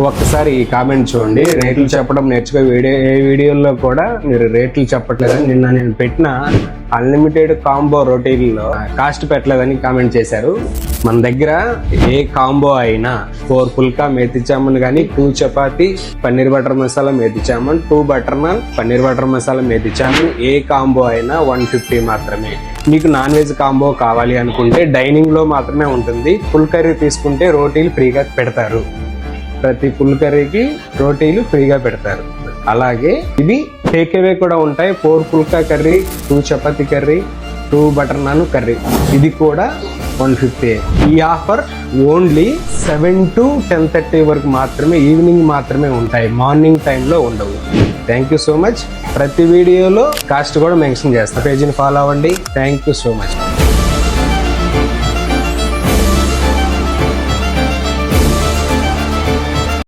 ఒక్కసారి ఈ కామెంట్ చూడండి. రేట్లు చెప్పడం నేర్చుకో వీడియోలో కూడా మీరు రేట్లు చెప్పట్లేదని నిన్న నేను పెట్టిన అన్లిమిటెడ్ కాంబో రోటీల్లో కాస్ట్ పెట్టలేదని కామెంట్ చేశారు. మన దగ్గర ఏ కాంబో అయినా 4 పుల్కా మేతి చామన్ కానీ 2 chapati paneer butter masala methi chaman 2 butter naan paneer butter masala methi chaman ఏ కాంబో అయినా 150 మాత్రమే. మీకు నాన్ వెజ్ కాంబో కావాలి అనుకుంటే డైనింగ్ లో మాత్రమే ఉంటుంది. ఫుల్ కర్రీ తీసుకుంటే రోటీలు ఫ్రీగా పెడతారు. ప్రతి ఫుల్ కర్రీకి రోటీలు ఫ్రీగా పెడతారు. అలాగే ఇవి టేక్ అవే కూడా ఉంటాయి. 4 phulka curry 2 chapati curry 2 butter naan curry ఇది కూడా 150. ఈ ఆఫర్ ఓన్లీ 7 to 10:30 వరకు మాత్రమే, ఈవినింగ్ మాత్రమే ఉంటాయి, మార్నింగ్ టైంలో ఉండవు. Thank you so much. ప్రతి వీడియోలో కాస్ట్ కూడా మెన్షన్ చేస్తాను. పేజీని ఫాలో అవ్వండి. Thank you so much.